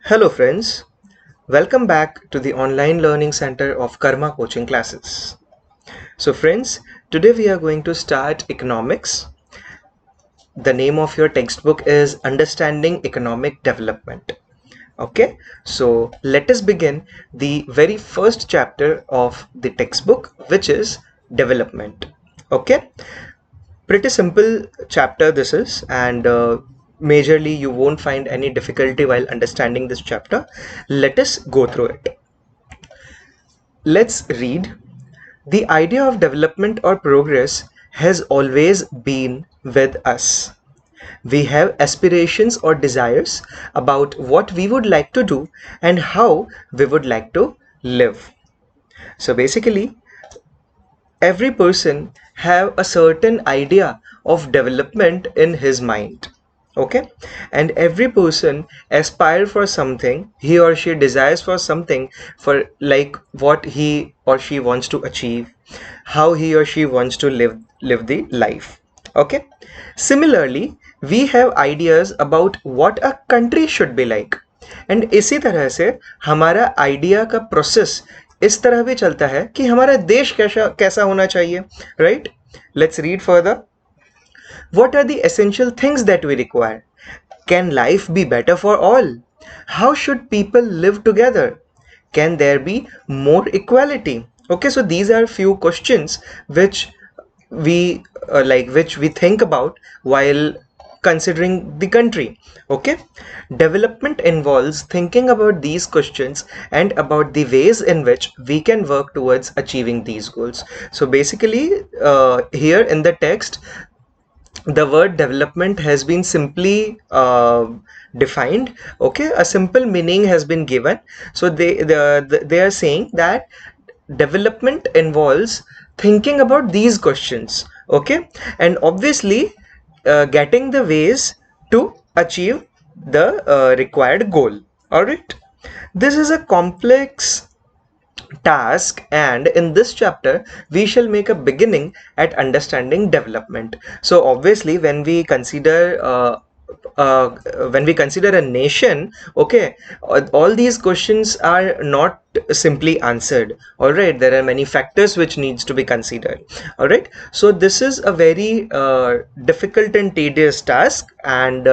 Hello friends, welcome back to the online learning center of Karma coaching classes. So friends, today we are going to start economics. The name of your textbook is Understanding Economic Development. Okay, so let us begin the very first chapter of the textbook, which is development. Okay, pretty simple chapter this is, and majorly you won't find any difficulty while understanding this chapter. Let us go through it. Let's read. The idea of development or progress has always been with us. We have aspirations or desires about what we would like to do and how we would like to live. So basically, every person have a certain idea of development in his mind. Okay, and every person aspire for something, he or she desires for something, for like what he or she wants to achieve, how he or she wants to live the life. Okay, similarly we have ideas about what a country should be like, and इसी तरह से हमारा idea का process इस तरह भी चलता है कि हमारा देश कैसा कैसा होना चाहिए, right. Let's read further. What are the essential things that we require? Can life be better for all? How should people live together? Can there be more equality? Okay, so these are few questions which we think about while considering the country. Okay, development involves thinking about these questions and about the ways in which we can work towards achieving these goals. So basically, here in the text, the word development has been simply defined. Okay, a simple meaning has been given. So they are saying that development involves thinking about these questions. Okay, and obviously getting the ways to achieve the required goal. All right, this is a complex task, and in this chapter we shall make a beginning at understanding development. So obviously uh, when we consider a nation, okay, all these questions are not simply answered. All right, there are many factors which needs to be considered. All right, so this is a very difficult and tedious task, and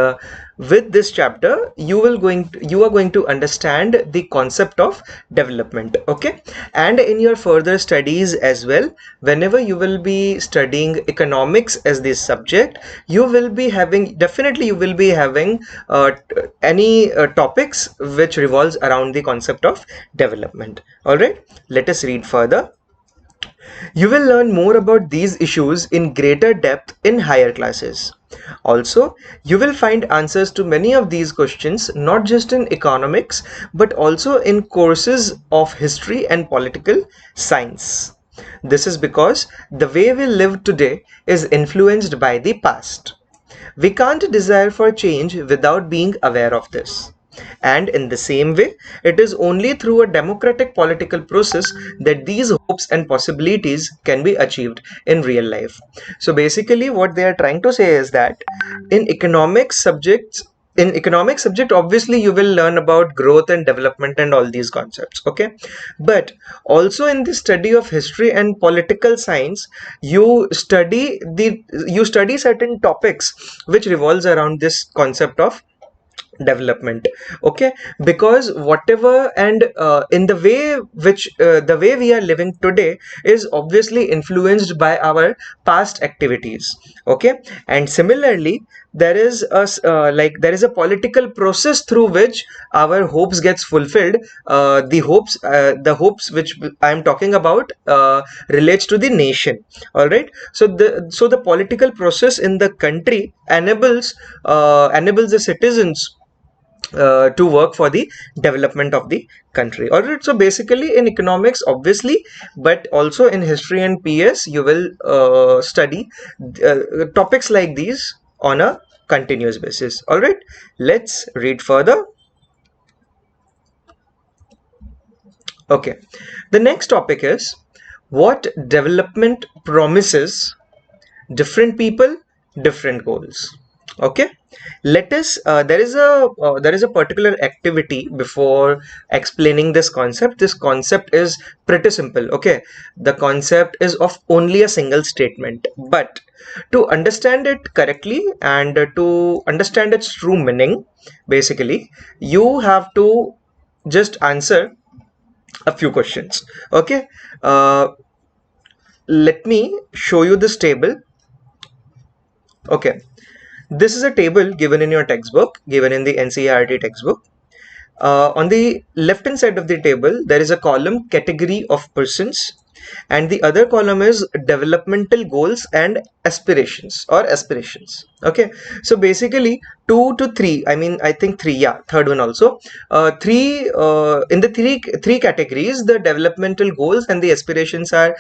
with this chapter you are going to understand the concept of development. Okay, and in your further studies as well, whenever you will be studying economics as this subject, you will be having, definitely you will be having any topics which revolves around the concept of development. All right, let us read further. You will learn more about these issues in greater depth in higher classes. Also, you will find answers to many of these questions not just in economics but also in courses of history and political science. This is because the way we live today is influenced by the past. We can't desire for change without being aware of this. And in the same way, it is only through a democratic political process that these hopes and possibilities can be achieved in real life. So basically, what they are trying to say is that in economics subjects, in economic subject, obviously you will learn about growth and development and all these concepts. Okay, but also in the study of history and political science, you study certain topics which revolves around this concept of development. Okay, because whatever and in the way which the way we are living today is obviously influenced by our past activities. Okay, and similarly there is a political process through which our hopes gets fulfilled. The hopes which I am talking about relates to the nation. All right, so the political process in the country enables the citizens to work for the development of the country. All right, so basically in economics obviously, but also in history and PS, you will study topics like these on a continuous basis. All right, let's read further. Okay, the next topic is what development promises different people, different goals. Okay, let us there is a particular activity before explaining this concept. This concept is pretty simple. Okay, the concept is of only a single statement, but to understand it correctly and to understand its true meaning, basically you have to just answer a few questions. Okay, let me show you this table. Okay, this is a table given in your textbook, given in the NCERT textbook. On the left hand side of the table, there is a column category of persons, and the other column is developmental goals and aspirations. Okay, so basically 2 to 3, I mean, I think 3, yeah, third one also, three in the three categories, the developmental goals and the aspirations are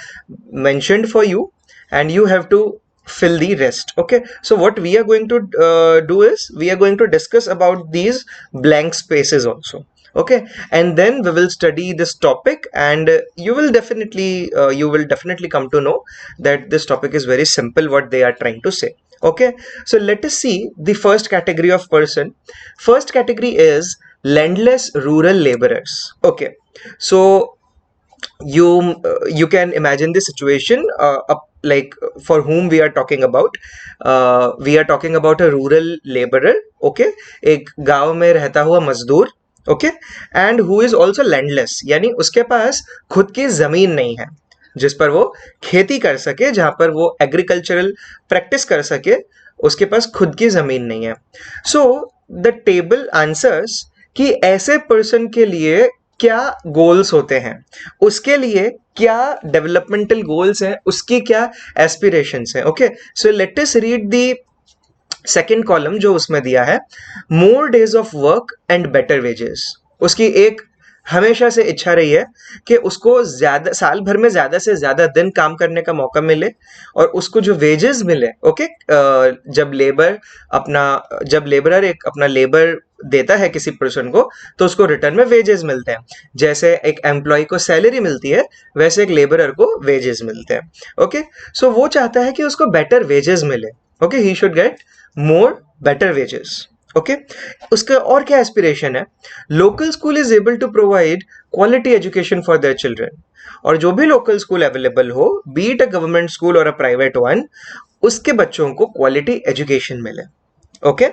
mentioned for you, and you have to fill the rest. Okay, so what we are going to do is we are going to discuss about these blank spaces also. Okay, and then we will study this topic, and you will definitely come to know that this topic is very simple what they are trying to say. Okay, so let us see the first category of person. First category is landless rural laborers. Okay, so you can imagine the situation, like for whom we are talking about. We are talking about a rural laborer. Okay, एक गांव में रहता हुआ मजदूर. Okay, and who is also landless, यानी उसके पास खुद की जमीन नहीं है जिस पर वो खेती कर सके, जहां पर वो एग्रीकल्चरल प्रैक्टिस कर सके. उसके पास खुद की जमीन नहीं है. सो द टेबल आंसर्स कि ऐसे पर्सन के लिए क्या गोल्स होते हैं, उसके लिए क्या डेवलपमेंटल गोल्स हैं, उसकी क्या एस्पिरेशंस हैं. Okay, so let us read the second column जो उसमें दिया है. More days of work and better wages. उसकी एक हमेशा से इच्छा रही है कि उसको ज्यादा साल भर में ज्यादा से ज्यादा दिन काम करने का मौका मिले और उसको जो वेजेस मिले. ओके, जब लेबरर एक अपना लेबर देता है किसी पर्सन को, तो उसको रिटर्न में वेजेस मिलते हैं. जैसे एक एम्प्लॉय को सैलरी मिलती है, वैसे एक लेबरर को वेजेस मिलते हैं. ओके, सो वो चाहता है कि उसको बेटर वेजेस मिले. Okay, he should get more better wages. Okay, उसका और क्या एस्पिरेशन है? Local school is able to provide quality education for their children. और जो भी लोकल स्कूल अवेलेबल हो, be it a government school और अ प्राइवेट वन, उसके बच्चों को क्वालिटी एजुकेशन मिले. ओके,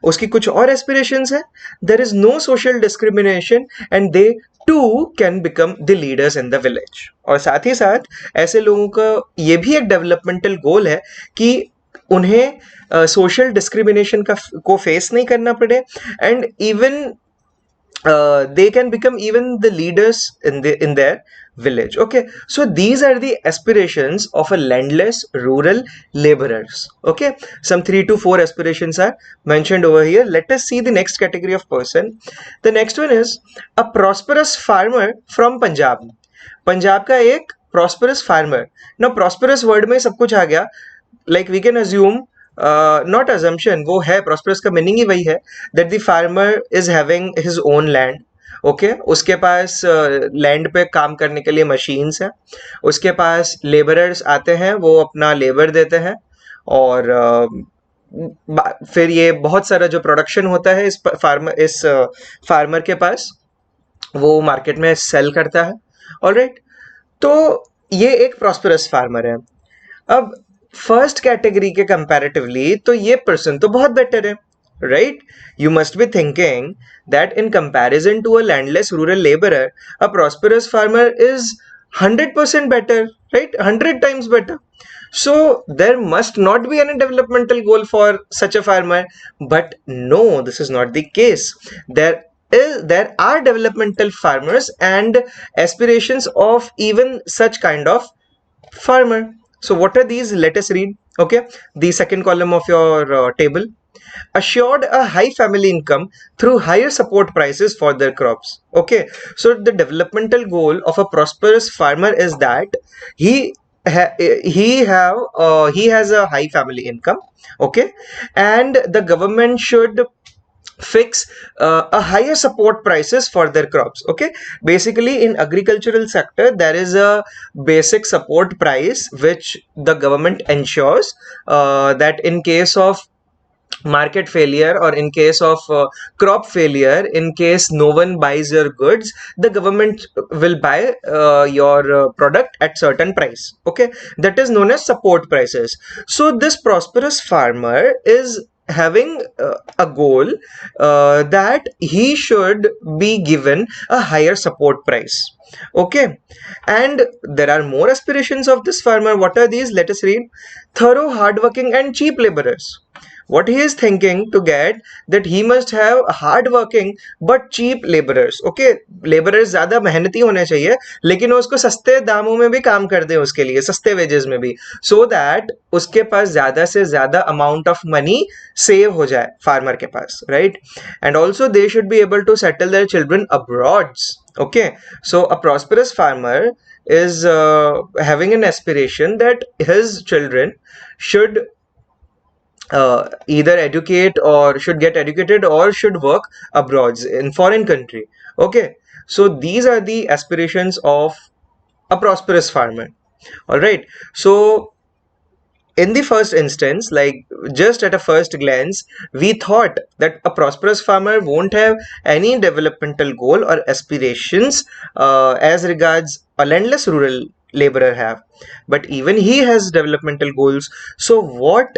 उसकी कुछ और एस्पिरेशंस है. There is no social discrimination and they too can become the leaders in the village. और साथ ही साथ ऐसे लोगों का ये भी एक डेवलपमेंटल गोल है कि उन्हें सोशल डिस्क्रिमिनेशन को फेस नहीं करना पड़े, and even they can become even the leaders in their village. Okay, so these are the aspirations of a landless rural laborers. Okay, some 3 to 4 aspirations are mentioned over here. Let us see the next category of person. The next one is a prosperous farmer from Punjab. Punjab का एक prosperous farmer. Now prosperous word में सब कुछ आ गया. Like we can assume, not assumption, वो है prosperous का meaning ही वही है, that the farmer is having his own land. Okay, उसके पास लैंड पे काम करने के लिए मशीन्स हैं, उसके पास लेबरर्स आते हैं, वो अपना लेबर देते हैं, और फिर ये बहुत सारा जो प्रोडक्शन होता है इस फार्मर के पास, वो मार्केट में सेल करता है. ऑलराइट, तो ये एक प्रॉस्परस फार्मर है. अब फर्स्ट कैटेगरी के कंपैरेटिवली तो ये पर्सन तो बहुत बेटर है, right? You must be thinking that in comparison to a landless rural labourer, a prosperous farmer is 100% better, right? 100 times better. So there must not be any developmental goal for such a farmer. But no, this is not the case. There are developmental farmers and aspirations of even such kind of farmer. So what are these? Let us read. Okay, the second column of your table. Assured a high family income through higher support prices for their crops. Okay, so the developmental goal of a prosperous farmer is that he he has a high family income. Okay, and the government should fix a higher support prices for their crops. Okay, basically in agricultural sector there is a basic support price which the government ensures that in case of market failure, or in case of crop failure, in case no one buys your goods, the government will buy your product at certain price. Okay, that is known as support prices. So this prosperous farmer is having a goal that he should be given a higher support price. Okay, and there are more aspirations of this farmer. What are these? Let us read. Thorough, hardworking and cheap laborers. What he is thinking to get, that he must have hard working but cheap laborers. Okay, laborers ज्यादा मेहनती होने चाहिए लेकिन वो उसको सस्ते दामों में भी काम कर दें, उसके लिए सस्ते वेजेस में भी, so that उसके पास ज्यादा से ज्यादा amount of money सेव हो जाए फार्मर के पास, right? And also they should be able to settle their children abroad. Okay, so a prosperous farmer is having an aspiration that his children should either educate or should get educated or should work abroad in foreign country. Okay, so these are the aspirations of a prosperous farmer. All right, so in the first instance, like just at a first glance, we thought that a prosperous farmer won't have any developmental goal or aspirations as regards a landless rural laborer have, but even he has developmental goals. So what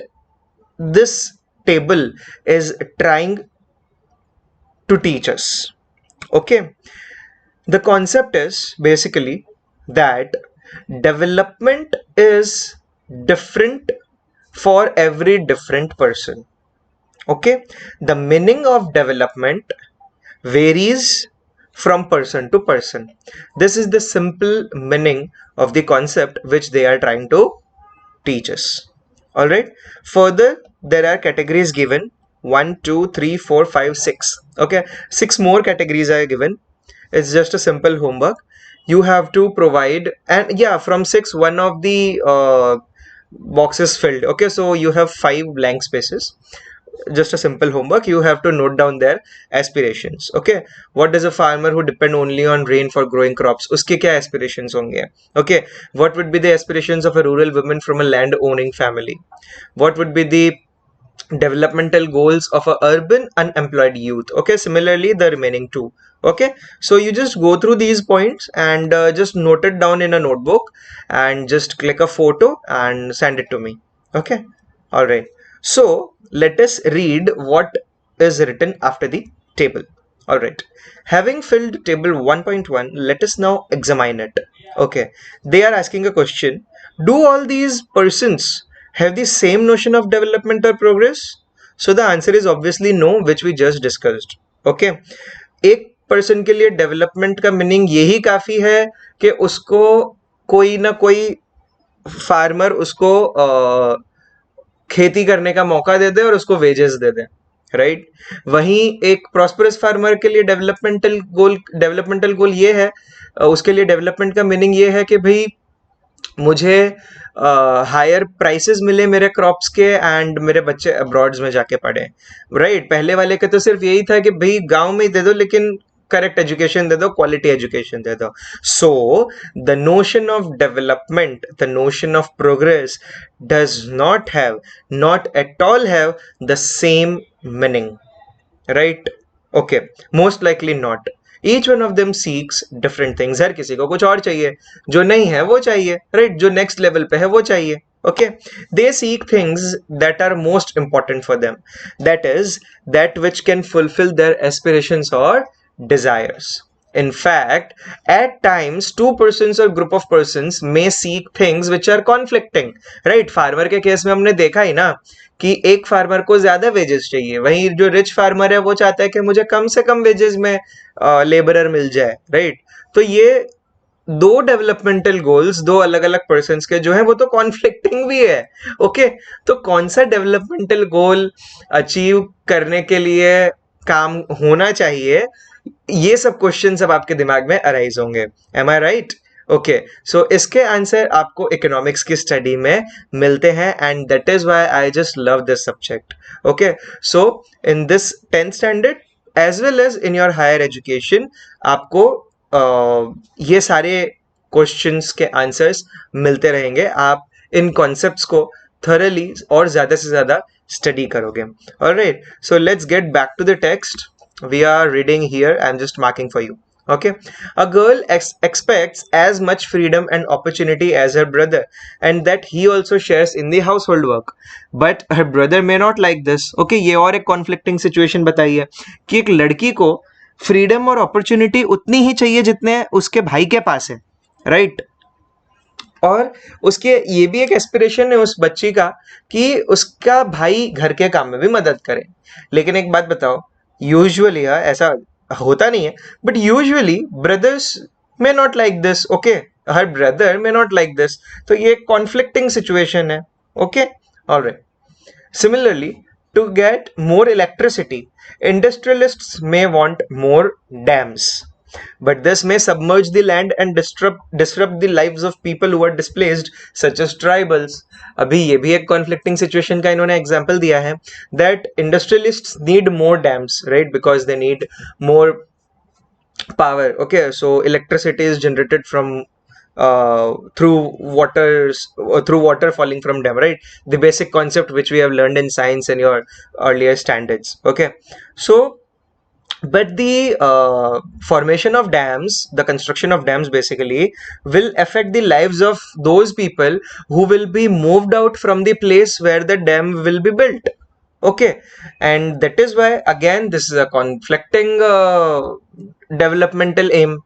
this table is trying to teach us? Okay, the concept is basically that development is different for every different person. Okay, the meaning of development varies from person to person. This is the simple meaning of the concept which they are trying to teach us. All right, further there are categories given: 1, 2, 3, 4, 5, 6. Okay, 6 more categories are given. It's just a simple homework. You have to provide, and yeah, from 6 one of the boxes filled. Okay, so you have 5 blank spaces. Just a simple homework. You have to note down their aspirations. Okay, what does a farmer who depend only on rain for growing crops, uske kya aspirations honge? Okay, what would be the aspirations of a rural woman from a land owning family? What would be the developmental goals of a urban unemployed youth? Okay, similarly the remaining 2. Okay, so you just go through these points and just note it down in a notebook and just click a photo and send it to me. Okay, all right, so let us read what is written after the table. All right, having filled table 1.1, let us now examine it. Okay, they are asking a question: do all these persons have the same notion of development or progress? So the answer is obviously no, which we just discussed. Okay, एक person के लिए development का meaning यही काफी है कि उसको कोई ना कोई फार्मर उसको खेती करने का मौका दे दे और उसको वेजेस दे दे, राइट? वहीं एक प्रॉस्परस फार्मर के लिए डेवलपमेंटल गोल ये है, उसके लिए डेवलपमेंट का मीनिंग ये है कि भाई मुझे हायर प्राइसेस मिले मेरे क्रॉप्स के एंड मेरे बच्चे अब्रॉड्स में जाके पढ़े, राइट? पहले वाले के तो सिर्फ यही था कि भाई गांव में ही दे दो लेकिन करेक्ट एजुकेशन दे दो, क्वालिटी एजुकेशन दे दो. So the notion of development, the notion of progress does not at all have the same meaning, right? Okay, most likely not. Each one of them seeks different things. हर किसी को कुछ और चाहिए, जो नहीं है वो चाहिए, राइट? जो नेक्स्ट लेवल पे है वो चाहिए. Okay, they seek things that are most important for them, that is that which can fulfill their aspirations or desires. In fact, at times two persons or group of persons may seek things which are conflicting, right? Farmer के case में हमने देखा ही ना कि एक farmer को ज्यादा wages चाहिए, वहीं जो रिच फार्मर है वो चाहता है कि मुझे कम से कम वेजेस में लेबरर मिल जाए, राइट? तो ये दो डेवलपमेंटल गोल्स दो अलग अलग पर्सन्स के जो है वो तो कॉन्फ्लिक्टिंग भी है. ओके, तो कौन सा डेवलपमेंटल गोल अचीव करने के लिए काम होना चाहिए, ये सब क्वेश्चन सब आपके दिमाग में अराइज होंगे. Am I right? Okay, so इसके आंसर आपको इकोनॉमिक्स की स्टडी में मिलते हैं and that is why I just love this subject. Okay, so in this 10th standard as well as in your higher education आपको ये सारे क्वेश्चंस के आंसर्स मिलते रहेंगे. आप इन कॉन्सेप्ट्स को थॉरली और ज़्यादा से ज़्यादा स्टडी करोगे. Alright, so let's get back to the text. We are reading here. I'm just marking for you. Okay, a girl expects as much freedom and opportunity as her brother, and that he also shares in the household work. But her brother may not like this. Okay, ये और एक conflicting situation बताई है कि एक लड़की को freedom और अपॉर्चुनिटी उतनी ही चाहिए जितने उसके भाई के पास है, राइट? और उसके ये भी एक एस्पिरेशन है उस बच्ची का कि उसका भाई घर के काम में भी मदद करे. लेकिन एक बात बताओ, यूजुअली ऐसा होता नहीं है, but usually brothers may not like this. Okay, her brother may not like this. तो ये कॉन्फ्लिक्टिंग सिचुएशन है. Okay, alright. Similarly, to get more electricity, industrialists may want more dams. But this may submerge the land and disrupt the lives of people who are displaced, such as tribals. अभी ये भी एक conflicting situation का इन्होंने example दिया है that industrialists need more dams, right? Because they need more power. Okay, so electricity is generated from through water falling from dam, right? The basic concept which we have learned in science in your earlier standards. Okay, so but the formation of dams, the construction of dams basically will affect the lives of those people who will be moved out from the place where the dam will be built. Okay, and that is why again this is a conflicting developmental aim.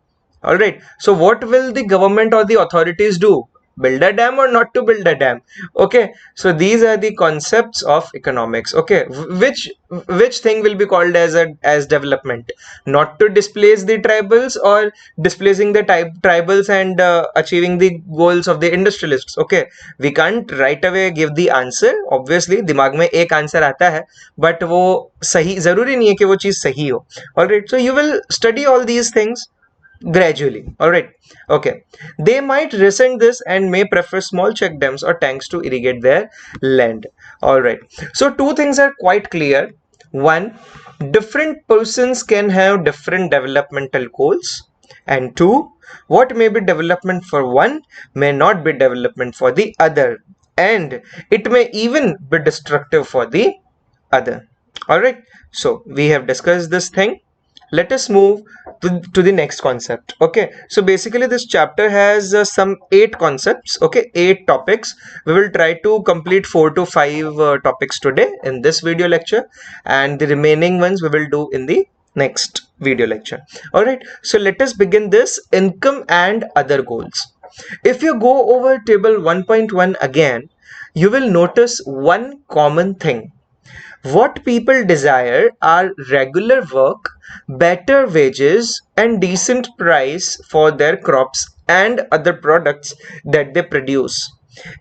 All right, so what will the government or the authorities do? Build a dam or not to build a dam? Okay, so these are the concepts of economics. Okay, which thing will be called as development? Not to displace the tribals or displacing the tribals and achieving the goals of the industrialists. Okay, we can't right away give the answer. Obviously दिमाग में एक answer आता है, but वो सही जरूरी नहीं है कि वो चीज सही हो. All right, so you will study all these things gradually. All right, okay. They might resent this and may prefer small check dams or tanks to irrigate their land. All right, so two things are quite clear. One, different persons can have different developmental goals, and two, what may be development for one may not be development for the other, and it may even be destructive for the other. All right, so we have discussed this thing. Let us move to the next concept. Okay, so basically this chapter has some 8 concepts. Okay, 8 topics. We will try to complete 4 to 5 topics today in this video lecture, and the remaining ones we will do in the next video lecture. All right, so let us begin this income and other goals. If you go over table 1.1 again, you will notice one common thing. What people desire are regular work, better wages, and decent price for their crops and other products that they produce.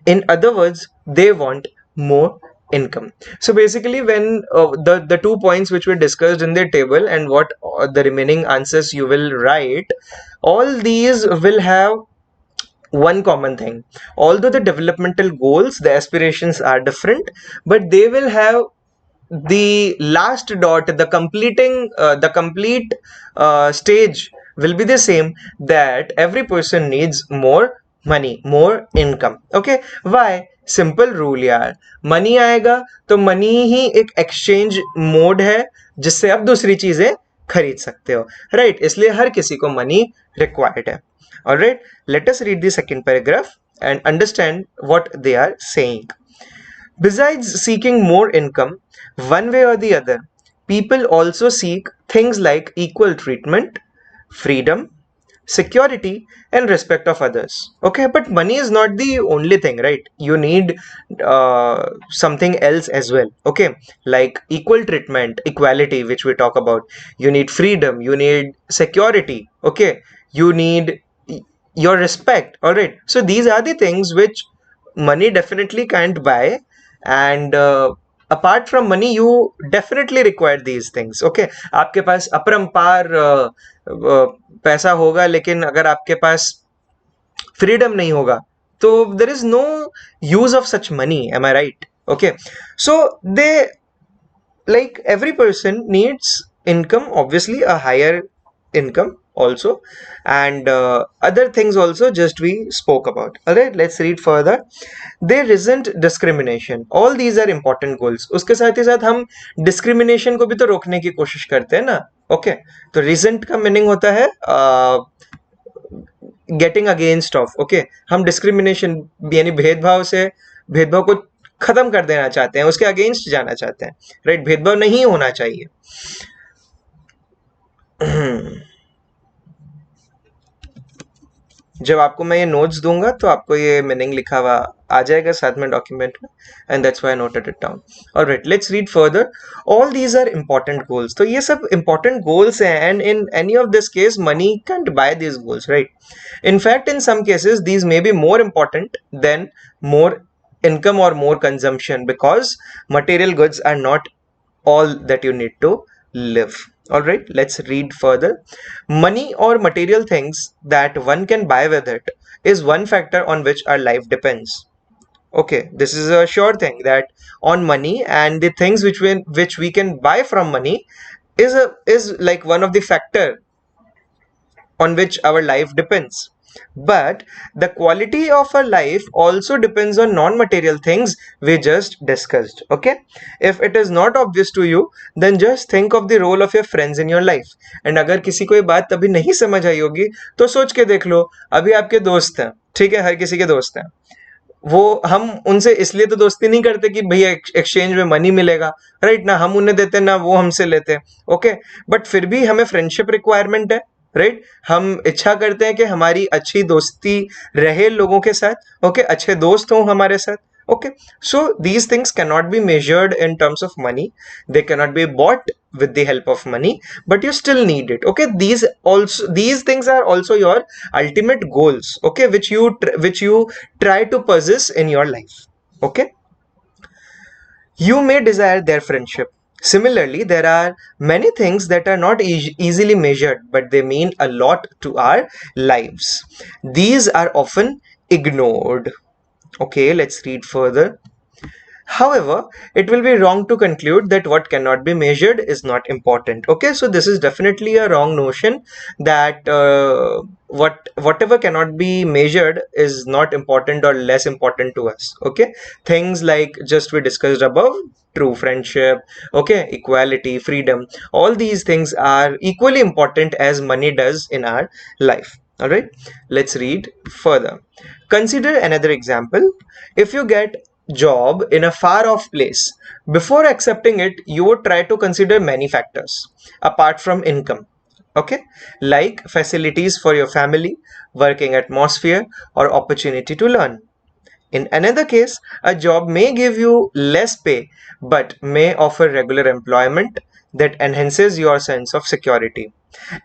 In other words, they want more income. So basically, when the 2 points which were discussed in the table and what the remaining answers you will write, all these will have one common thing. Although the developmental goals, the aspirations are different, but they will have the last dot, the complete stage will be the same, that every person needs more money, more income. Okay, why? Simple rule यार, money आएगा तो money ही एक exchange mode है जिससे आप दूसरी चीजें खरीद सकते हो, राइट? इसलिए हर किसी को मनी रिक्वायर्ड है. Alright, late us read the second paragraph and understand what they are saying. Besides seeking more income, one way or the other, people also seek things like equal treatment, freedom, security, and respect of others. Okay, but money is not the only thing, right? You need something else as well. Okay, like equal treatment, equality, which we talk about. You need freedom, you need security. Okay, you need your respect. All right, so these are the things which money definitely can't buy, and apart from money you definitely require these things. Okay, आपके पास अपरंपार पैसा होगा, लेकिन अगर आपके पास freedom नहीं होगा तो there is no use of such money. Am I right? Okay, so they, like, every person needs income, obviously a higher income. also, and other things also just we spoke about. All right, let's read further. There isn't discrimination. All these are important goals. उसके साथ ही साथ हम discrimination को भी तो रोकने की कोशिश करते हैं ना. ओके, तो रिजेंट का मीनिंग होता है गेटिंग अगेंस्ट ऑफ. ओके, हम डिस्क्रिमिनेशन यानी भेदभाव को खत्म कर देना चाहते हैं, उसके अगेंस्ट जाना चाहते हैं. राइट, भेदभाव नहीं होना चाहिए. जब आपको मैं ये नोट्स दूंगा तो आपको ये मीनिंग लिखा हुआ आ जाएगा साथ में डॉक्यूमेंट में, and that's why I noted it down. Alright, let's read further. All these are important goals. तो ये सब इंपॉर्टेंट गोल्स हैं, and in any of this case money can't buy these goals, right? In fact, in some cases these may be more important than more income or more consumption, because material goods are not all that you need to live. All right, let's read further. Money or material things that one can buy with it is one factor on which our life depends. Okay, this is a sure thing that on money and the things which we can buy from money is like one of the factor on which our life depends. But the quality of our life also depends on non-material things we just discussed. Okay, if it is not obvious to you, then just think of the role of your friends in your life. And अगर किसी को ये बात अभी नहीं समझ आई होगी तो सोच के देख लो. अभी आपके दोस्त हैं, ठीक है, हर किसी के दोस्त हैं. वो हम उनसे इसलिए तो दोस्ती नहीं करते कि भैया एक्सचेंज में मनी मिलेगा, राइट ना, हम उन्हें देते ना वो हमसे लेते. ओके, बट फिर भी हमें फ्रेंडशिप रिक्वायरमेंट है, राइट. हम इच्छा करते हैं कि हमारी अच्छी दोस्ती रहे लोगों के साथ. ओके, अच्छे दोस्त हों हमारे साथ. Okay, so these things cannot be measured in terms of money. They cannot be bought with the help of money, but you still need it. Okay, these things are also your ultimate goals. Okay, which you try to possess in your life. Okay, you may desire their friendship. Similarly, there are many things that are not easily measured, but they mean a lot to our lives. These are often ignored. Okay, let's read further. However, it will be wrong to conclude that what cannot be measured is not important. Okay, so this is definitely a wrong notion that whatever cannot be measured is not important or less important to us. Okay, things like just we discussed above, true friendship, okay, equality, freedom, all these things are equally important as money does in our life. All right, let's read further. Consider another example. If you get job in a far off place, before accepting it you would try to consider many factors apart from income. Okay, like facilities for your family, working atmosphere, or opportunity to learn. In another case, a job may give you less pay but may offer regular employment that enhances your sense of security.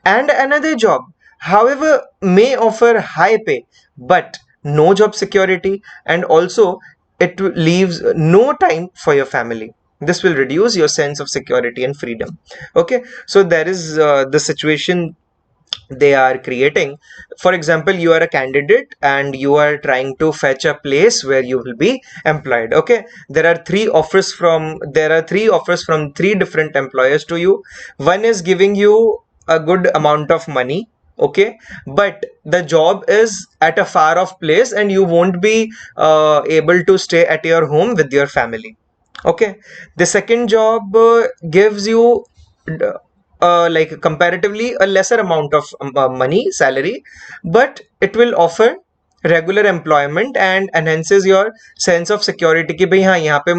And another job, however, may offer high pay but no job security, and also it leaves no time for your family. This will reduce your sense of security and freedom. Okay, so there is the situation they are creating. For example, you are a candidate and you are trying to fetch a place where you will be employed. Okay, there are three offers from three different employers to you. One is giving you a good amount of money, okay, but the job is at a far off place and you won't be able to stay at your home with your family. Okay, the second job gives you like comparatively a lesser amount of money salary, but it will offer regular employment and enhances your sense of security कि भाई हाँ यहाँ पे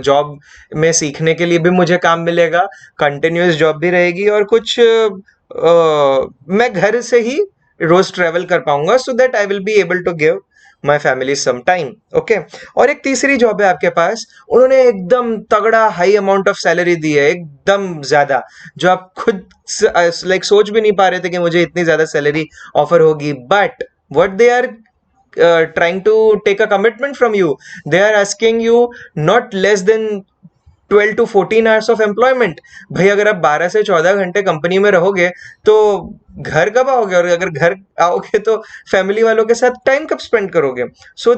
job में सीखने के लिए भी मुझे काम मिलेगा, कंटिन्यूअस जॉब भी रहेगी और कुछ मैं घर से ही रोज ट्रेवल कर पाऊंगा, so that I will be able to give my family some time. Okay, और एक तीसरी जॉब है आपके पास, उन्होंने एकदम तगड़ा हाई अमाउंट ऑफ सैलरी दी है, एकदम ज्यादा, जो आप खुद लाइक सोच भी नहीं पा रहे थे कि मुझे इतनी ज्यादा सैलरी ऑफर होगी. But what they are trying to take a commitment from you, they are asking you not less than 12 to 14 hours of employment. भाई अगर आप 12 से 14 घंटे कंपनी में रहोगे तो घर कब आओगे, और अगर घर आओगे तो फैमिली वालों के साथ टाइम कब स्पेंड करोगे। सो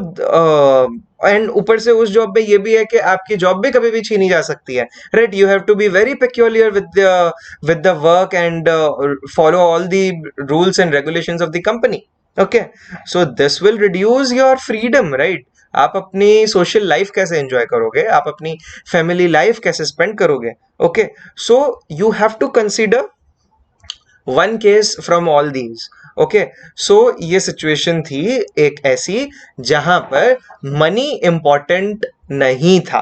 एंड ऊपर से उस जॉब में ये भी है कि आपकी जॉब भी कभी भी छीनी जा सकती है, right. You have to be very peculiar with the work and follow all the rules and regulations of the company. Okay, so this will reduce your freedom, right. आप अपनी सोशल लाइफ कैसे एंजॉय करोगे, आप अपनी family life कैसे spend करोगे। Okay, so you have to consider one case from all these. Okay, so ये situation थी एक ऐसी जहां पर मनी इंपॉर्टेंट नहीं था,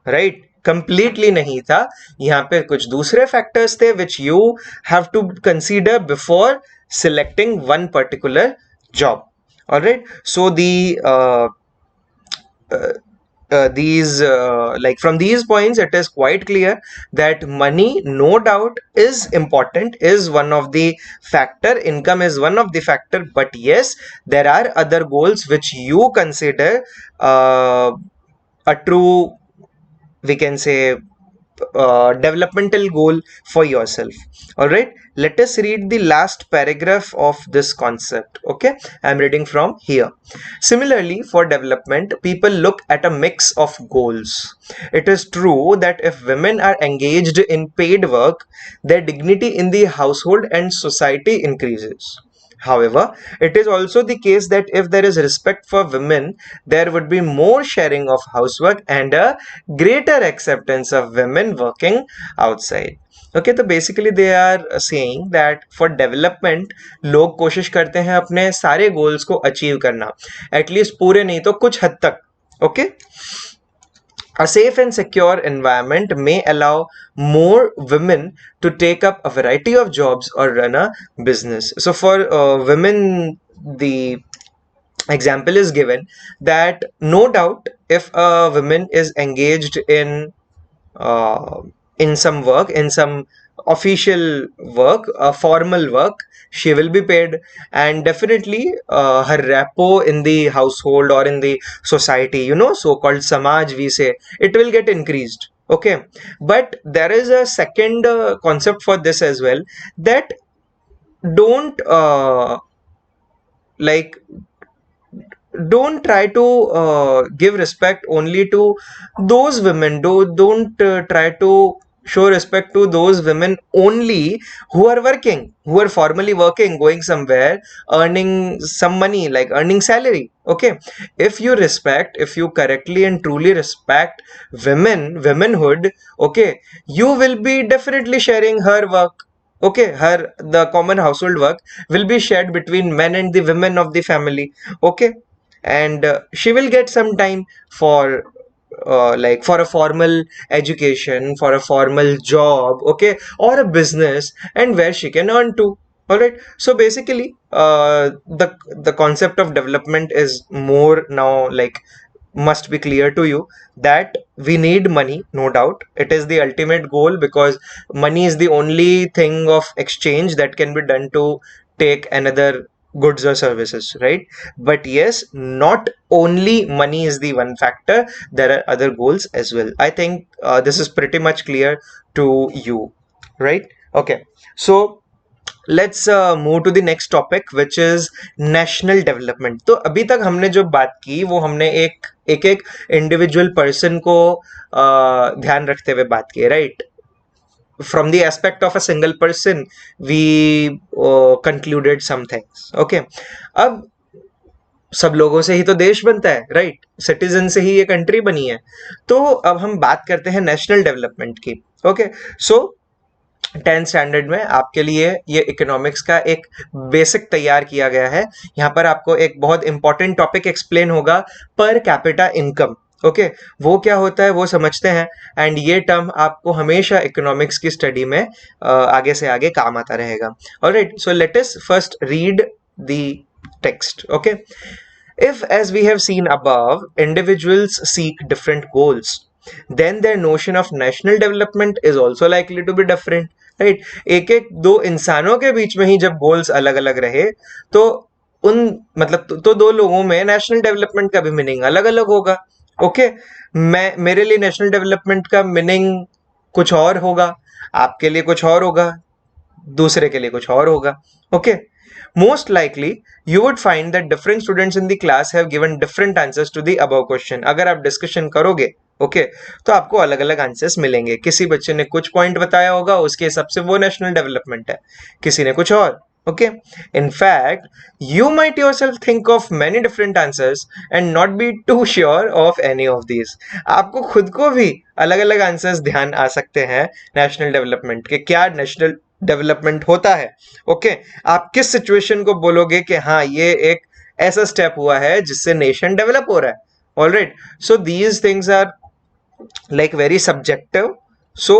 राइट, कंप्लीटली नहीं था। यहाँ पे कुछ दूसरे फैक्टर्स थे which you have to consider before selecting one particular job. Alright, so the these like from these points it is quite clear that money no doubt is important, is one of the factor, income is one of the factor, but yes, there are other goals which you consider a true, we can say, developmental goal for yourself. All right, let us read the last paragraph of this concept. Okay, I'm reading from here. Similarly, for development, people look at a mix of goals. It is true that if women are engaged in paid work, their dignity in the household and society increases. However, it is also the case that if there is respect for women, there would be more sharing of housework and a greater acceptance of women working outside. Okay, तो basically they are saying that for development लोग कोशिश करते हैं अपने सारे goals को achieve करना, at least पूरे नहीं तो कुछ हद तक। Okay, a safe and secure environment may allow more women to take up a variety of jobs or run a business. So for women, the example is given that no doubt if a woman is engaged in some work, in some official work, formal work, she will be paid, and definitely her rapport in the household or in the society, you know, so-called samaj we say, it will get increased. Okay, but there is a second concept for this as well, that don't like don't try to give respect only to those women, don't try to show respect to those women only who are working, who are formally working, going somewhere, earning some money, like earning salary. Okay, if you respect, if you correctly and truly respect womenhood, okay, you will be definitely sharing her work. Okay, her the common household work will be shared between men and the women of the family. Okay, and she will get some time for like for a formal education, for a formal job, okay, or a business, and where she can earn too. All right, so basically the concept of development is more now like must be clear to you that we need money, no doubt. It is the ultimate goal because money is the only thing of exchange that can be done to take another goods or services, right? But yes, not only money is the one factor, there are other goals as well. I think this is pretty much clear to you, right? Okay, so let's move to the next topic which is national development. तो अभी तक हमने जो बात की वो हमने एक इंडिविजुअल पर्सन को ध्यान रखते हुए बात की, right. From the aspect of a single person we concluded some things. Okay, अब सब लोगों से ही तो देश बनता है, राइट, सिटीजन से ही ये कंट्री बनी है। तो अब हम बात करते हैं नेशनल डेवलपमेंट की। ओके, सो 10th स्टैंडर्ड में आपके लिए ये इकोनॉमिक्स का एक बेसिक तैयार किया गया है। यहाँ पर आपको एक बहुत इंपॉर्टेंट टॉपिक एक्सप्लेन होगा, पर कैपिटा इनकम। ओके, वो क्या होता है वो समझते हैं, एंड ये टर्म आपको हमेशा इकोनॉमिक्स की स्टडी में आगे से आगे काम आता रहेगा। Alright, so let us first read the text. Okay, if as we have seen above individuals seek different goals, then their notion of national development is also likely to be different, right? एक एक दो इंसानों के बीच में ही जब goals अलग अलग रहे तो उन मतलब तो दो लोगों में नेशनल डेवलपमेंट का भी मीनिंग अलग अलग होगा। ओके, मेरे लिए नेशनल डेवलपमेंट का मीनिंग कुछ और होगा, आपके लिए कुछ और होगा, दूसरे के लिए कुछ और होगा. Okay, most likely you would find that different students in the class have given different answers to the above question. अगर आप डिस्कशन करोगे ओके तो आपको अलग अलग आंसर्स मिलेंगे. किसी बच्चे ने कुछ पॉइंट बताया होगा, उसके हिसाब से वो नेशनल डेवलपमेंट है, किसी ने कुछ और. Okay, in fact, you might yourself think of many different answers and not be too sure of any of these. आपको खुद को भी अलग अलग आंसर्स ध्यान आ सकते हैं नेशनल डेवलपमेंट के. क्या नेशनल डेवलपमेंट होता है? ओके, आप किस सिचुएशन को बोलोगे कि हाँ ये एक ऐसा स्टेप हुआ है जिससे नेशन डेवलप हो रहा है? Alright, so these things are like very subjective. So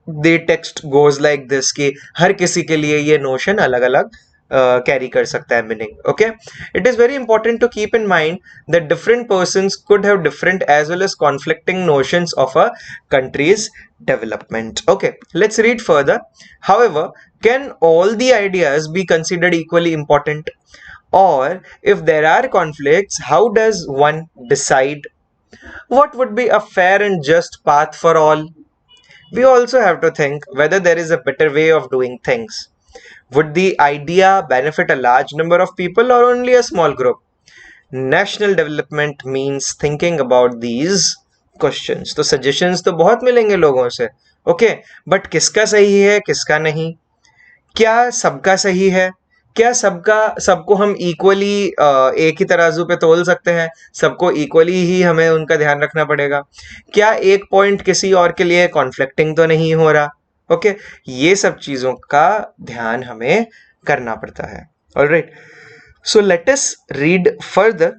the text goes like this कि हर किसी के लिए ये notion अलग अलग कैरी कर सकता है meaning. Okay, it is very important to keep in mind that different persons could have different as well as conflicting notions of a countries development. Okay, let's read further. However, can all the ideas be considered equally important? Or if there are conflicts, how does one decide? What would be a fair and just path for all? We also have to think whether there is a better way of doing things. Would the idea benefit a large number of people or only a small group? National development means thinking about these questions. तो suggestions तो बहुत मिलेंगे लोगों से. Okay, but किसका सही है किसका नहीं? क्या सबका सही है? क्या सबको हम इक्वली एक ही तराजू पे तोल सकते हैं? सबको इक्वली ही हमें उनका ध्यान रखना पड़ेगा? क्या एक पॉइंट किसी और के लिए कॉन्फ्लिक्टिंग तो नहीं हो रहा? ओके, ये सब चीजों का ध्यान हमें करना पड़ता है. Alright, so let us read further.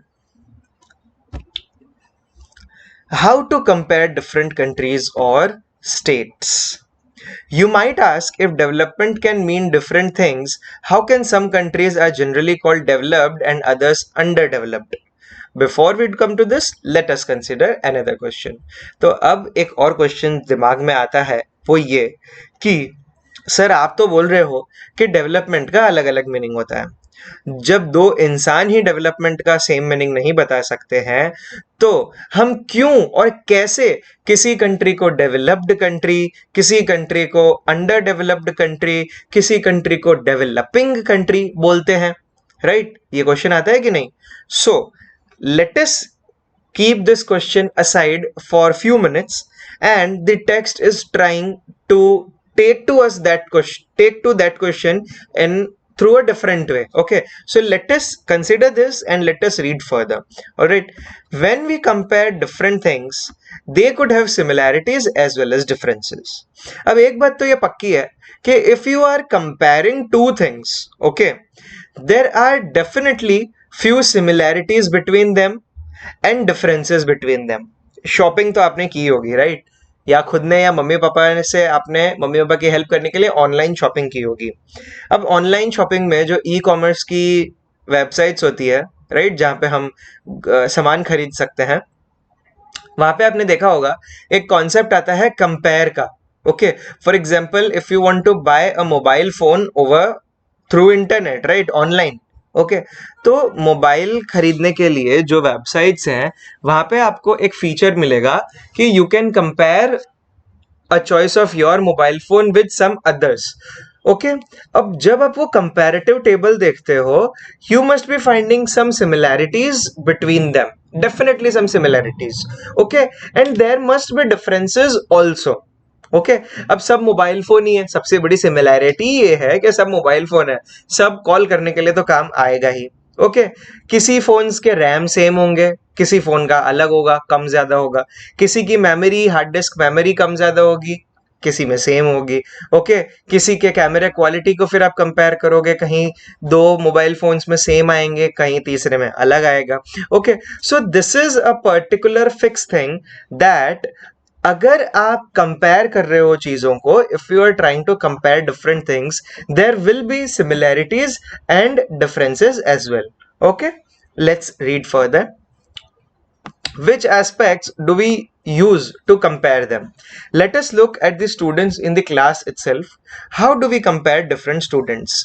How to compare different countries or states? You might ask, if development can mean different things, how can some countries are generally called developed and others underdeveloped? Before we come to this, let us consider another question. तो अब एक और question दिमाग में आता है, वो ये कि सर आप तो बोल रहे हो कि डेवलपमेंट का अलग अलग मीनिंग होता है. जब दो इंसान ही डेवलपमेंट का सेम मीनिंग नहीं बता सकते हैं तो हम क्यों और कैसे किसी कंट्री को डेवलप्ड कंट्री, किसी कंट्री को अंडर डेवलप्ड कंट्री, किसी कंट्री को डेवलपिंग कंट्री बोलते हैं? राइट, ये क्वेश्चन आता है कि नहीं? सो let us keep this question aside for few minutes, and the text is trying to take to that question in through a different way. Okay, so let us consider this and let us read further. All right, when we compare different things, they could have similarities as well as differences. अब एक बात तो ये पक्की है कि if you are comparing two things, okay, there are definitely few similarities between them and differences between them. Shopping तो आपने की होगी, राइट? या खुद ने या मम्मी पापा से आपने मम्मी पापा की हेल्प करने के लिए ऑनलाइन शॉपिंग की होगी. अब ऑनलाइन शॉपिंग में जो ई कॉमर्स की वेबसाइट्स होती है, राइट, जहाँ पे हम सामान खरीद सकते हैं, वहाँ पे आपने देखा होगा एक कॉन्सेप्ट आता है कंपेयर का. Okay, for example if you want to buy a mobile phone over through internet, right, online. Okay, तो मोबाइल खरीदने के लिए जो वेबसाइट्स हैं वहां पे आपको एक फीचर मिलेगा कि you can compare a choice of your mobile phone with some others. Okay, अब जब आप वो कंपैरेटिव टेबल देखते हो, you must be finding some similarities between them, definitely some similarities. Okay, and there must be differences also. Okay, अब सब mobile phone ही है, सबसे बड़ी सिमिलैरिटी ये है कि सब मोबाइल फोन है, सब कॉल करने के लिए तो काम आएगा ही. ओके, किसी फोन्स के रैम सेम होंगे, किसी फोन का अलग होगा, कम ज्यादा होगा, किसी की मेमोरी, हार्ड डिस्क मेमोरी कम ज्यादा होगी, किसी में सेम होगी. ओके, किसी के कैमरा क्वालिटी को फिर आप कंपेयर करोगे, कहीं दो मोबाइल फोन्स में सेम आएंगे, कहीं तीसरे में अलग आएगा. Okay, so this is a particular fix thing that अगर आप कंपेयर कर रहे हो चीजों को, if you are trying to compare different things, there will be similarities and differences as well. Okay, let's read further. Which aspects do we use to compare them? Let us look at the students in the class itself. How do we compare different students?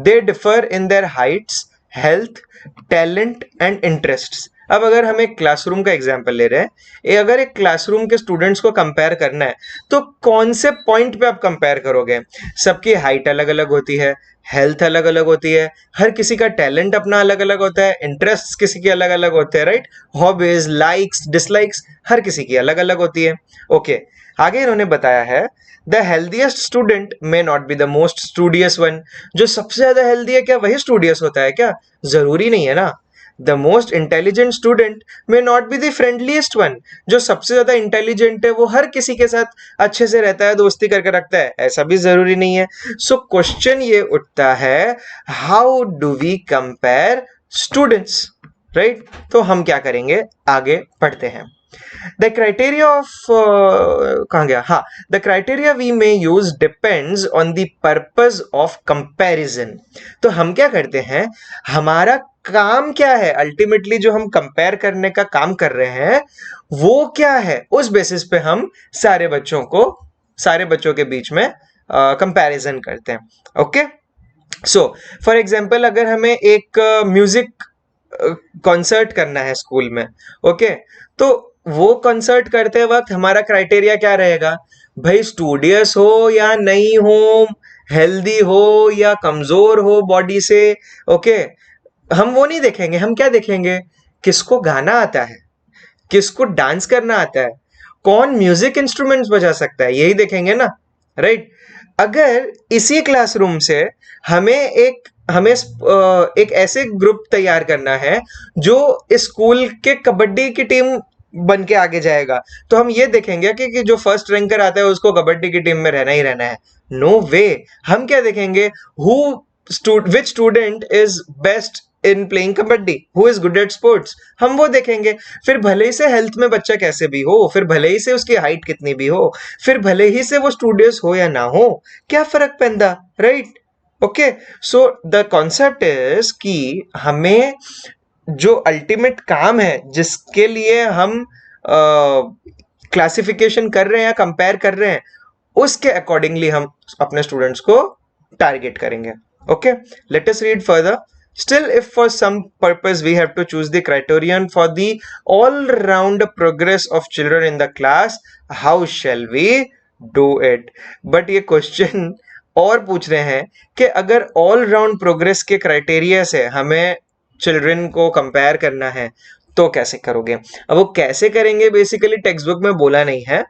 They differ in their heights, health, talent and interests. अब अगर हम एक classroom का example ले रहे हैं, अगर एक क्लासरूम के स्टूडेंट्स को कंपेयर करना है तो कौन से पॉइंट पे आप कंपेयर करोगे? सबकी हाइट अलग अलग होती है, हेल्थ अलग अलग होती है, हर किसी का टैलेंट अपना अलग अलग होता है, इंटरेस्ट किसी के अलग अलग होते हैं, राइट? हॉबीज, लाइक्स, डिसलाइक्स हर किसी की अलग अलग होती है। ओके, आगे इन्होंने बताया है the healthiest student may not be the most studious one. जो सबसे ज्यादा हेल्दी है क्या वही स्टूडियस होता है क्या? जरूरी नहीं है ना। The most intelligent student may not be the फ्रेंडलीस्ट one. जो सबसे ज्यादा इंटेलिजेंट है वो हर किसी के साथ अच्छे से रहता है, दोस्ती करके रखता है, ऐसा भी जरूरी नहीं है। सो क्वेश्चन ये उठता है, how do we compare students, right? तो हम क्या करेंगे, आगे पढ़ते हैं। The criteria of कहाँ गया? हाँ, the criteria we may use depends on the purpose of comparison। तो हम क्या करते हैं, हमारा काम क्या है, अल्टीमेटली जो हम कंपेयर करने का काम कर रहे हैं वो क्या है, उस बेसिस पे हम सारे बच्चों के बीच में कंपैरिजन करते हैं। ओके, सो फॉर एग्जांपल अगर हमें एक म्यूजिक कॉन्सर्ट करना है स्कूल में, ओके, तो वो कॉन्सर्ट करते वक्त हमारा क्राइटेरिया क्या रहेगा? भाई स्टूडियस हो या नहीं हो, हेल्दी हो या कमजोर हो बॉडी से, ओके। हम वो नहीं देखेंगे, हम क्या देखेंगे, किसको गाना आता है, किसको डांस करना आता है, कौन म्यूजिक इंस्ट्रूमेंट्स बजा सकता है, यही देखेंगे ना, राइट? अगर इसी क्लासरूम से हमें एक ऐसे ग्रुप तैयार करना है जो स्कूल के कबड्डी की टीम बन के आगे जाएगा, तो हम ये देखेंगे कि जो फर्स्ट रैंकर आता है उसको कबड्डी की टीम में रहना ही रहना है? No way. हम क्या देखेंगे, which student is best in playing kabaddi, who is good at sports, हम वो देखेंगे। फिर भले ही से हेल्थ में बच्चा कैसे भी हो, फिर भले ही से उसकी हाइट कितनी भी हो, फिर भले ही से वो स्टूडियस हो या ना हो, क्या फर्क पैंदा, right? Okay, so the concept is कि हमें जो अल्टीमेट काम है जिसके लिए हम क्लासिफिकेशन कर रहे हैं या कंपेयर कर रहे हैं, उसके अकॉर्डिंगली हम अपने स्टूडेंट्स को टारगेट करेंगे। Okay, late us read further. Still, if for some purpose we have to choose the criterion for the all-round progress of children in the class, how shall we do it? But ये question और पूछ रहे हैं कि अगर all round progress के criteria से हमें चिल्ड्रन को कंपेयर करना है तो कैसे करोगे? अब वो कैसे करेंगे बेसिकली टेक्स्ट बुक में बोला नहीं है,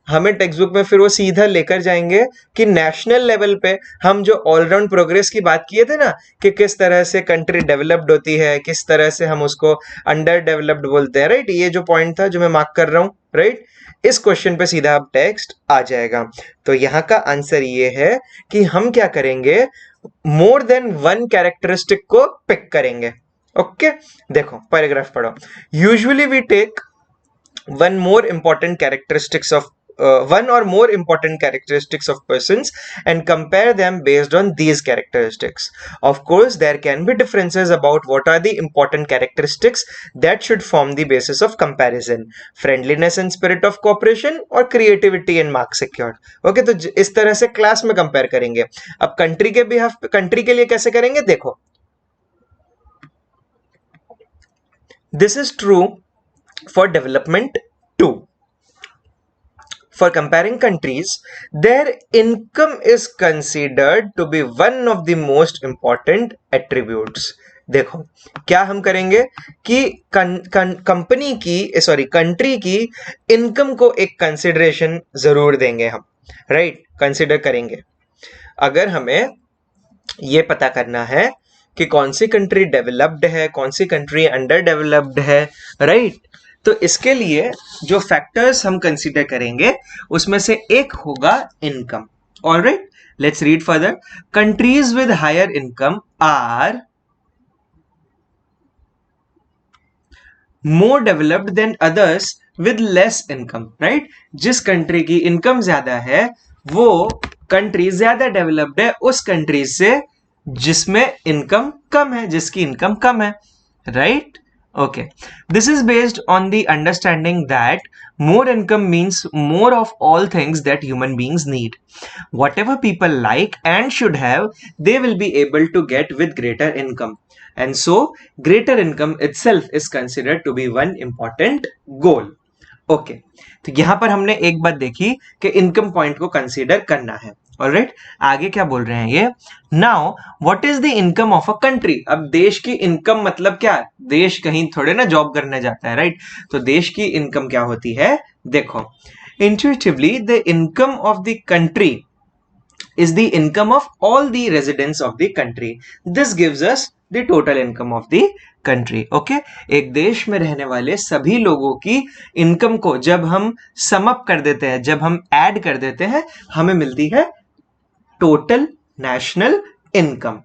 हमें टेक्स्ट बुक में फिर वो सीधा लेकर जाएंगे कि नेशनल लेवल पे हम जो ऑलराउंड प्रोग्रेस की बात किए थे ना, कि किस तरह से कंट्री डेवलप्ड होती है, किस तरह से हम उसको अंडर डेवलप्ड बोलते हैं, राइट? ये जो पॉइंट था जो मैं मार्क कर रहा हूं, राइट? इस क्वेश्चन पे सीधा अब टेक्स्ट आ जाएगा। तो यहाँ का आंसर ये है कि हम क्या करेंगे, मोर देन वन कैरेक्टरिस्टिक को पिक करेंगे। ओके, देखो पैराग्राफ पढ़ो। Usually we take one more important characteristics of one or more important characteristics of persons and compare them based on these characteristics. Of course, there can be differences about what are the important characteristics that should form the basis of comparison. Friendliness and spirit of cooperation or creativity and mark secured. Okay, तो इस तरह से class में compare करेंगे। अब country के लिए कैसे करेंगे, देखो, this is true for development too. For comparing countries, their income is considered to be one of the most important attributes. देखो क्या हम करेंगे कि कंपनी की कंट्री की इनकम को एक कंसिडरेशन जरूर देंगे हम, राइट? कंसिडर करेंगे। अगर हमें ये पता करना है कि कौन सी कंट्री डेवलप्ड है, कौन सी कंट्री अंडर डेवलप्ड है, राइट? तो इसके लिए जो फैक्टर्स हम कंसीडर करेंगे उसमें से एक होगा income. Alright, let's read further. Countries with higher income are more developed than others with less income, right? जिस कंट्री की इनकम ज्यादा है वो कंट्री ज्यादा डेवलप्ड है उस कंट्री से जिसमें इनकम कम है, जिसकी इनकम कम है, right? Okay, this is based on the understanding that more income means more of all things that human beings need. Whatever people like and should have, they will be able to get with greater income. And so, greater income itself is considered to be one important goal. Okay तो यहां पर हमने एक बात देखी कि income point को consider करना है. ऑलराइट, आगे क्या बोल रहे हैं ये. Now what is the income of a country. अब देश की इनकम मतलब क्या. देश कहीं थोड़े ना जॉब करने जाता है, राइट. तो देश की इनकम क्या होती है. देखो, intuitively the income of the country is the income of all the residents of the country. This gives us the total income of the country. Okay, एक देश में रहने वाले सभी लोगों की इनकम को जब हम सम अप कर देते हैं, जब हम ऐड कर देते हैं, हमें मिलती है टोटल नेशनल इनकम.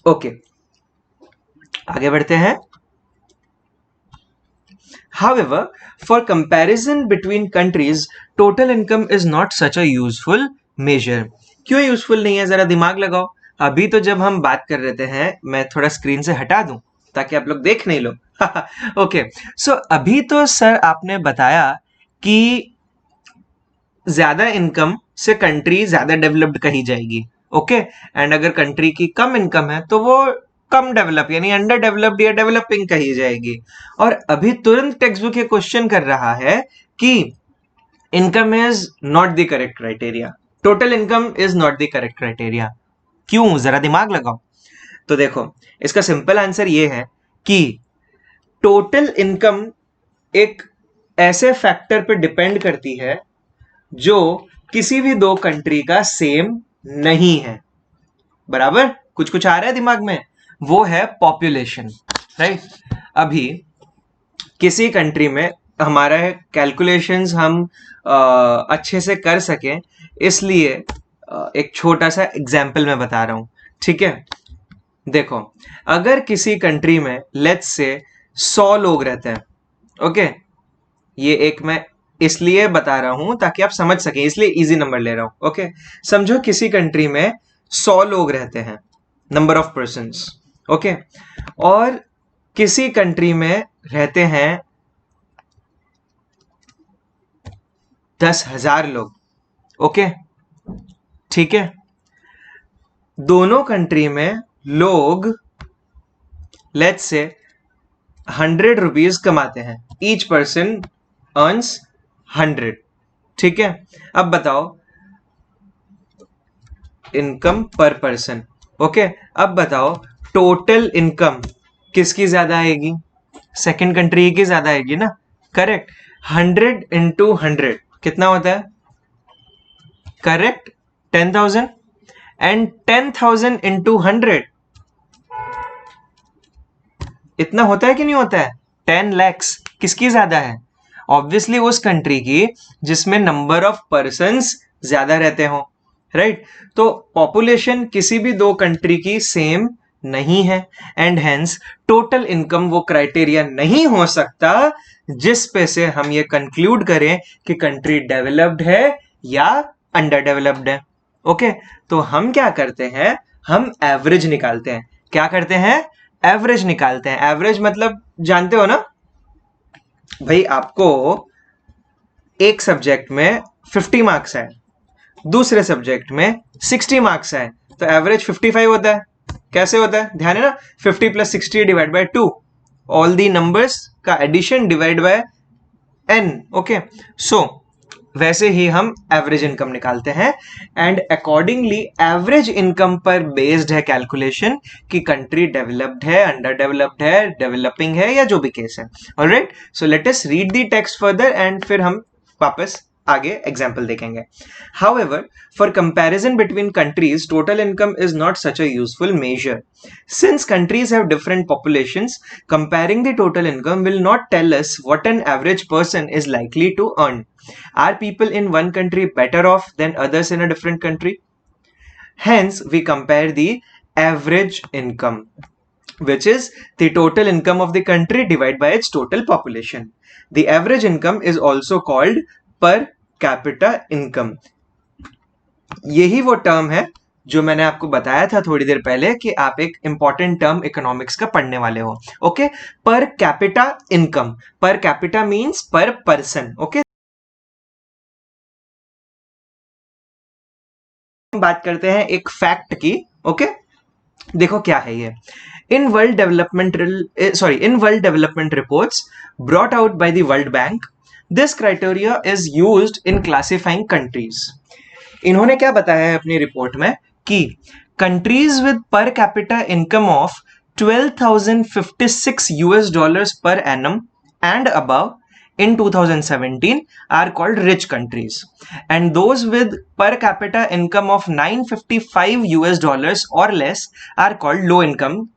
ओके, आगे बढ़ते हैं. However, for comparison between countries, total income is not such a useful measure. क्यों यूजफुल नहीं है, जरा दिमाग लगाओ. अभी तो जब हम बात कर रहे हैं, मैं थोड़ा स्क्रीन से हटा दूं ताकि आप लोग देख नहीं लो. ओके, सो अभी तो सर आपने बताया कि ज्यादा इनकम से कंट्री ज्यादा डेवलप्ड कही जाएगी. ओके, एंड अगर कंट्री की कम इनकम है तो वो कम डेवलप यानी अंडर डेवलप्ड या डेवलपिंग कही जाएगी. और अभी तुरंत टेक्स्ट बुक ये क्वेश्चन कर रहा है कि income is not the correct criteria, total income is not the correct criteria. क्यों, जरा दिमाग लगाओ. तो देखो, इसका सिंपल आंसर ये है कि टोटल इनकम एक ऐसे फैक्टर पे डिपेंड करती है जो किसी भी दो कंट्री का सेम नहीं है. बराबर, कुछ कुछ आ रहा है दिमाग में. वो है पॉपुलेशन, राइट. अभी किसी कंट्री में हमारा कैलकुलेशंस हम अच्छे से कर सकें, इसलिए एक छोटा सा एग्जाम्पल मैं बता रहा हूं. ठीक है, देखो, अगर किसी कंट्री में लेट्स से 100 लोग रहते हैं. ओके, ये एक मैं इसलिए बता रहा हूं ताकि आप समझ सकें, इसलिए इजी नंबर ले रहा हूं. ओके, समझो किसी कंट्री में 100 लोग रहते हैं, नंबर ऑफ पर्सन्स. ओके, और किसी कंट्री में रहते हैं 10,000 लोग. ओके, ठीक है. दोनों कंट्री में लोग लेट्स से 100 रुपीज कमाते हैं. Each person earns 100. ठीक है, अब बताओ इनकम पर पर्सन. ओके, अब बताओ टोटल इनकम किसकी ज्यादा आएगी. सेकंड कंट्री की ज्यादा आएगी ना. करेक्ट. 100 इंटू 100 कितना होता है. करेक्ट, 10,000. एंड 10,000 इंटू 100 इतना होता है कि नहीं होता है. 10 lakhs किसकी ज्यादा है. ऑब्वियसली उस कंट्री की जिसमें नंबर ऑफ पर्सन्स ज्यादा रहते हो, राइट. तो पॉपुलेशन किसी भी दो कंट्री की सेम नहीं है, एंड हेंस टोटल इनकम वो क्राइटेरिया नहीं हो सकता जिस पे से हम ये कंक्लूड करें कि कंट्री डेवलप्ड है या अंडर डेवलप्ड है. ओके, तो हम क्या करते हैं, हम एवरेज निकालते हैं. क्या करते हैं, एवरेज निकालते हैं. एवरेज मतलब जानते हो ना भाई, आपको एक सब्जेक्ट में 50 मार्क्स है, दूसरे सब्जेक्ट में 60 मार्क्स है, तो एवरेज 55 होता है. कैसे होता है, ध्यान है ना. 50 + 60 divide by 2, all the numbers का addition divide by n. Okay, so वैसे ही हम एवरेज इनकम निकालते हैं, एंड अकॉर्डिंगली एवरेज इनकम पर बेस्ड है कैलकुलेशन कि कंट्री डेवलप्ड है, अंडर डेवलप्ड है, डेवलपिंग है, या जो भी केस है. Alright, so let us read the text further and फिर हम वापस आगे एग्जाम्पल देखेंगे. However, for comparison between countries, total income is not such a useful measure. Since countries have different populations, comparing the total income will not tell us what an average person is likely to earn. Are people in one country better off than others in a different country? Hence, we compare the average income, which is the total income of the country divided by its total population. The average income is also called per capita income. यही वो term है जो मैंने आपको बताया था थोड़ी देर पहले कि आप एक इंपॉर्टेंट टर्म इकोनॉमिक्स का पढ़ने वाले हो। Okay, per capita income, per capita means पर पर्सन। ओके, बात करते हैं एक फैक्ट की। ओके, देखो क्या है ये। In world development reports brought out by the world bank, this criteria is used in classifying countries. इन्होंने क्या बताया है अपनी रिपोर्ट में कि countries with per capita income of 12,056 US dollars per annum and above in 2017 are called rich countries, and those with per capita income of 955 US dollars or less are called low income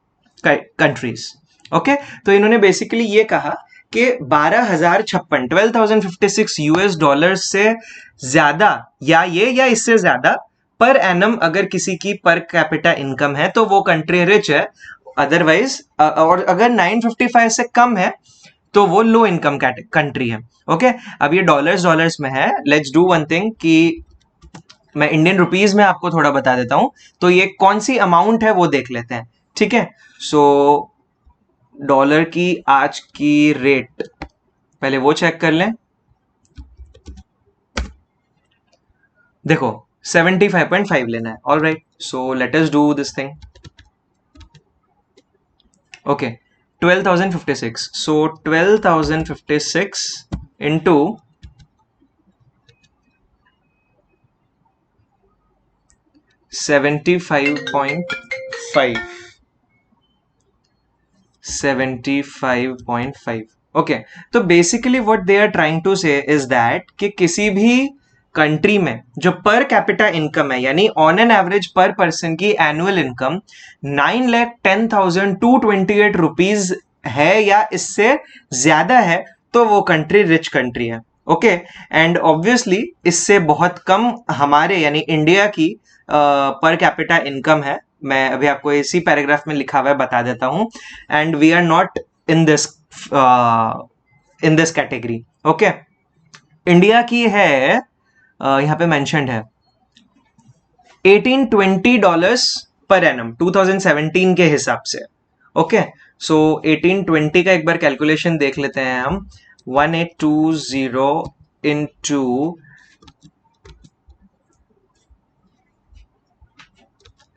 countries. Okay, तो इन्होंने basically ये कहा कि 12,056 12,056 US dollar से ज्यादा या इससे ज्यादा पर एनम अगर किसी की पर कैपिटा इनकम है तो वो कंट्री रिच है। अदरवाइज और अगर 955 से कम है तो वो लो इनकम कंट्री है। ओके, अब ये डॉलर्स में है। लेट्स डू वन थिंग कि मैं इंडियन रुपीज में आपको थोड़ा बता देता हूं, तो ये कौन सी अमाउंट है वो देख लेते हैं। ठीक है, सो डॉलर की आज की रेट पहले वो चेक कर लें। देखो 75.5 लेना है। All right, so let us do this thing. Okay, 12,056. So 12,056 into 75.5. 75.5. Okay, तो basically what they are trying to say is that कि किसी भी कंट्री में जो पर कैपिटा इनकम है, यानी ऑन एन एवरेज पर पर्सन की एनुअल इनकम 9,10,228 रुपीज है या इससे ज्यादा है, तो वो कंट्री रिच कंट्री है। ओके, एंड ऑब्वियसली इससे बहुत कम हमारे यानी इंडिया की पर कैपिटा इनकम है। मैं अभी आपको इसी पैराग्राफ में लिखा हुआ है बता देता हूं, and we are not in this category. Okay, India की है यहां पे मेंशन्ड है $1820 पर एनम 2017 के हिसाब से। ओके, सो 1820 का एक बार कैलकुलेशन देख लेते हैं हम। 1820 into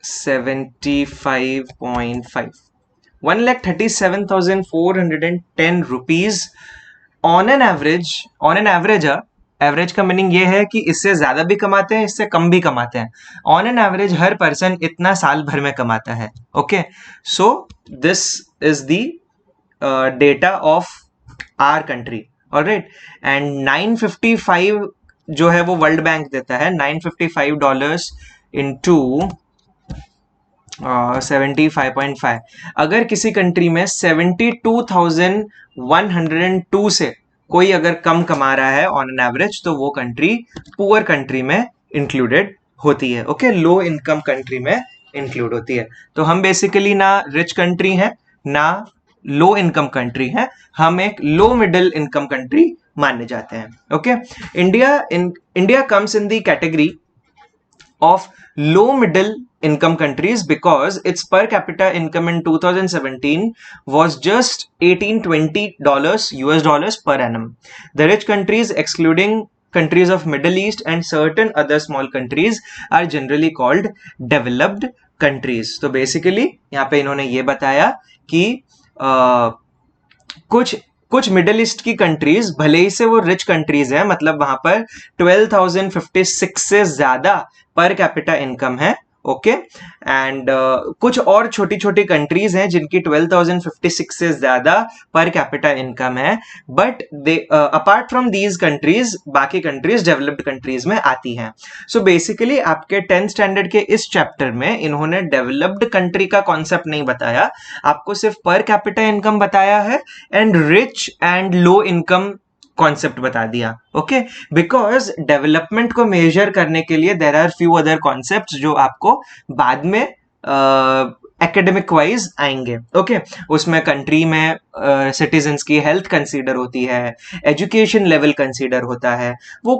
75.5, 1,37,410 rupees on an average. Average का मीनिंग ये है कि इससे ज्यादा भी कमाते हैं, इससे कम भी कमाते हैं। On an average her person इतना साल भर में कमाता है। Okay, so this is the data of our country. Alright, and 955 जो है वो वर्ल्ड बैंक देता है। $955 इंटू 75.5। अगर किसी कंट्री में 72,102 से कोई अगर कम कमा रहा है ऑन एन एवरेज, तो वो कंट्री पुअर कंट्री में इंक्लूडेड होती है। ओके, लो इनकम कंट्री में इंक्लूड होती है। तो हम बेसिकली ना रिच कंट्री हैं ना लो इनकम कंट्री हैं, हम एक लो मिडिल इनकम कंट्री माने जाते हैं। Okay, India comes in the category of low middle income countries because its per capita income in 2017 was just $1820 US dollars per annum. The rich countries, excluding countries of Middle East and certain other small countries, are generally called developed countries. तो basically यहाँ पे इन्होंने ये बताया कि कुछ middle east की countries भले ही से वो रिच कंट्रीज है, मतलब वहां पर 12,056 से ज्यादा पर कैपिटा इनकम है। ओके, एंड कुछ और छोटी छोटी कंट्रीज हैं जिनकी 12,056 से ज्यादा पर कैपिटा इनकम है, but they apart from these countries बाकी कंट्रीज डेवलप्ड कंट्रीज में आती हैं। सो बेसिकली आपके 10th स्टैंडर्ड के इस चैप्टर में इन्होंने डेवलप्ड कंट्री का कॉन्सेप्ट नहीं बताया, आपको सिर्फ पर कैपिटा इनकम बताया है and rich and low income concept बता दिया। ओके, बिकॉज डेवलपमेंट को मेजर करने के लिए there are few other concepts जो आपको बाद में एकेडमिक वाइज आएंगे। ओके, उसमें कंट्री में सिटीजन्स की हेल्थ कंसीडर होती है, एजुकेशन लेवल कंसीडर होता है, वो